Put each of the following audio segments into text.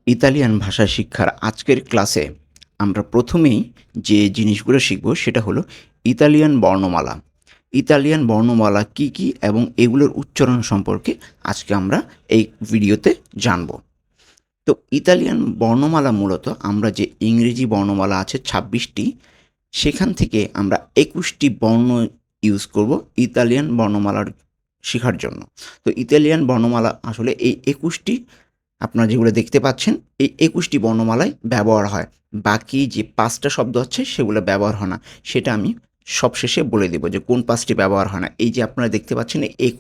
Italian ভাষা শিক্ষার আজকের ক্লাসে আমরা প্রথমেই যে জিনিসগুলো শিখব সেটা হলো ইতালিয়ান বর্ণমালা। ইতালিয়ান বর্ণমালা কী কী এবং এগুলোর উচ্চারণ সম্পর্কে আজকে আমরা এই ভিডিওতে জানব। তো ইতালিয়ান বর্ণমালা মূলত আমরা যে ইংরেজি বর্ণমালা আছে ২৬টি, সেখান থেকে আমরা ২১টি বর্ণ ইউজ করব ইতালিয়ান বর্ণমালার শেখার জন্য। তো ইতালিয়ান বর্ণমালা আসলে এই ২১টি আপনারা যেগুলো দেখতে পাচ্ছেন এই ২১টি বর্ণমালায় ব্যবহার হয়। বাকি যে ৫টা শব্দ আছে সেগুলো ব্যবহার হয় না। সেটা আমি সবশেষে বলে দেব যে কোন ৫টি ব্যবহার হয় না। এই যে আপনারা দেখতে পাচ্ছেন এই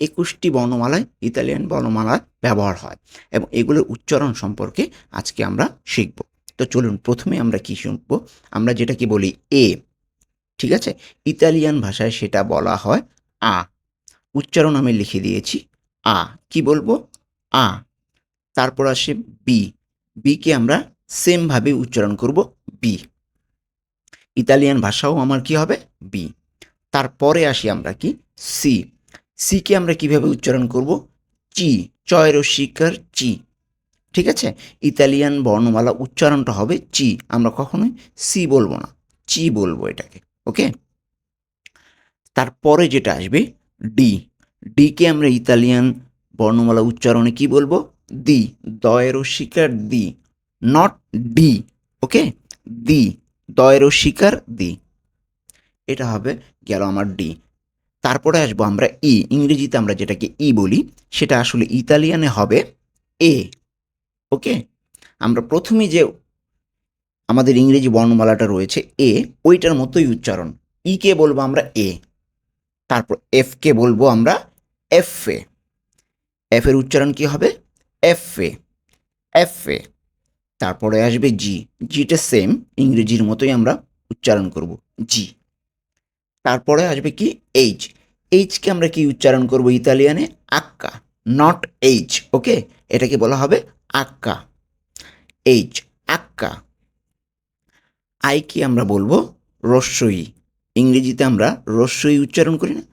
২১টি বর্ণমালায় ইতালিয়ান বর্ণমালায় ব্যবহার হয় এবং এগুলোর উচ্চারণ সম্পর্কে আজকে আমরা শিখব। তো চলুন প্রথমে আমরা কি শিখব? আমরা যেটাকে বলি এ, ঠিক আছে? ইতালিয়ান ভাষায় সেটা বলা হয় আ। উচ্চারণ আমি লিখে দিয়েছি আ। কি বলবো? আ। তারপর আসে বি। বিকে আমরা সেমভাবে উচ্চারণ করব বি। ইতালিয়ান ভাষাও আমার কি হবে? বি। তারপরে আসি আমরা কি? সি। সিকে আমরা কিভাবে উচ্চারণ করব? চি। চয় রস্যিকার চি। ঠিক আছে? ইতালিয়ান বর্ণমালা উচ্চারণটা হবে চি। আমরা কখনোই সি বলবো না, চি বলবো এটাকে। ওকে? তারপরে যেটা আসবে ডি। ডিকে আমরা ইতালিয়ান বর্ণমালা উচ্চারণে কি বলবো? দি। দয় রস্যিকার দি, নট ডি। ওকে? দি। দয় রস্যিকার দি। এটা হবে গেল আমার ডি। তারপরে আসবো আমরা ই। ইংরেজিতে আমরা যেটাকে ই বলি সেটা আসলে ইতালিয়ানে হবে এ। ওকে? আমরা প্রথমেই যে আমাদের ইংরেজি বর্ণমালাটা রয়েছে এ, ওইটার মতোই উচ্চারণ। ই কে বলবো আমরা এ। তারপর এফ কে বলবো আমরা এফ এ। এফ এর উচ্চারণ কি হবে? এফ এ। এফ এ। তারপরে আসবে জি। জিটা সেম ইংরেজির মতোই আমরা উচ্চারণ করব জি। তারপরে আসবে কি? এইচ। এইচকে আমরা কি উচ্চারণ করব ইতালিয়ানে? আক্কা, নট এইচ। ওকে? এটাকে বলা হবে আক্কা। এইচ, আক্কা। আইকে আমরা বলবো রস্যই। ইংরেজিতে আমরা রস্যই উচ্চারণ করি না?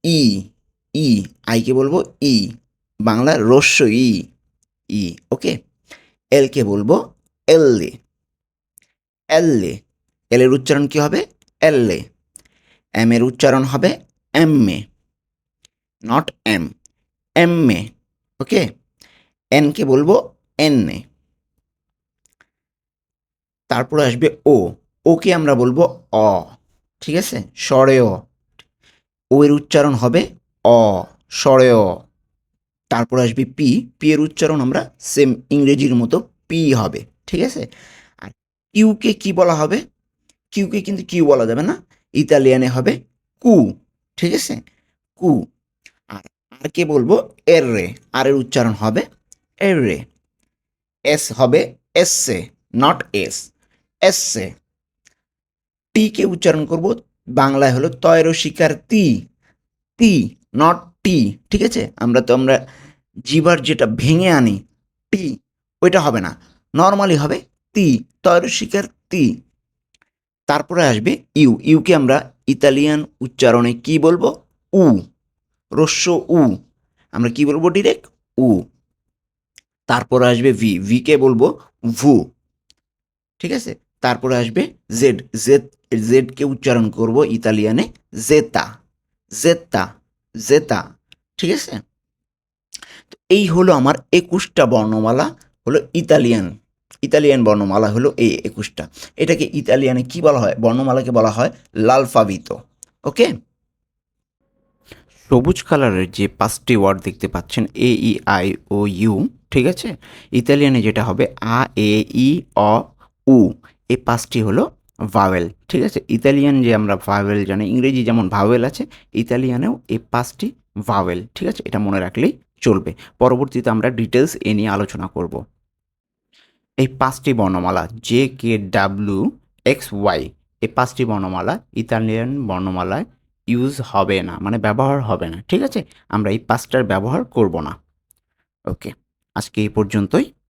ই। ই। আইকে বলবো ই। বাংলা রস্যই ই। ওকে? এলকে বলবো এল্লে। এল্লে। এল এর উচ্চারণ কি হবে? এল্লে। এম এর উচ্চারণ হবে এম্মে, নট এম। এম্মে। ওকে? এনকে বলবো এন্নে। তারপরে আসবে ও। ওকে আমরা বলবো অ। ঠিক আছে? স্বরে অ। ও এর উচ্চারণ হবে অ, স্বরে অ। তারপর আসবে পি। পি এর উচ্চারণ আমরা সেম ইংরেজির মতো পি হবে। ঠিক আছে? আর কিউকে কি বলা হবে? কিউকে কিন্তু কিউ বলা যাবে না, ইতালিয়ানে হবে কু। ঠিক আছে? কু। আর আর কে বলবো এররে। আর এর উচ্চারণ হবে এররে। এস হবে এসে, নট এস। এসে। টি কে উচ্চারণ করব বাংলায় হলো তয়র শিকার তি। তি, নট টি। ঠিক আছে? আমরা জিভার যেটা ভেঙে আনি টি, ওইটা হবে না। নর্মালি হবে তি। তয়র শিকার তি। তারপরে আসবে ইউ। ইউকে আমরা ইতালিয়ান উচ্চারণে কি বলবো? উ। রস্য উ। আমরা কি বলবো ডিরেক্ট? উ। তারপরে আসবে ভি। ভিকে বলবো ভু। ঠিক আছে? তারপরে আসবে জেড। জেডকে উচ্চারণ করব ইতালিয়ানে জেতা। জেতা। জেতা। ঠিক আছে? তো এই হলো আমার ২১টা বর্ণমালা হলো ইতালিয়ান। ইতালিয়ান বর্ণমালা হলো এই ২১টা। এটাকে ইতালিয়ানে কি বলা হয়? বর্ণমালাকে বলা হয় l'alfabeto। ওকে? সবুজ কালারের যে ৫টি ওয়ার্ড দেখতে পাচ্ছেন এ, ই, আই ও ইউ, ঠিক আছে? ইতালিয়ানে যেটা হবে আ, এ, ই, অ, উ। এই ৫টি হলো ভাওয়েল। ঠিক আছে? ইতালিয়ান যে আমরা ভাওয়েল জানি, ইংরেজি যেমন ভাওয়েল আছে, ইতালিয়ানেও এই ৫টি ভাওয়েল। ঠিক আছে? এটা মনে রাখলেই চলবে। পরবর্তীতে আমরা ডিটেলস এ নিয়ে আলোচনা করব। এই ৫টি বর্ণমালা জে, কে, ডাব্লিউ, এক্স, ওয়াই, এই ৫টি বর্ণমালা ইতালিয়ান বর্ণমালায় ইউজ হবে না, মানে ব্যবহার হবে না। ঠিক আছে? আমরা এই ৫টার ব্যবহার করব না। ওকে। আজকে এই পর্যন্তই।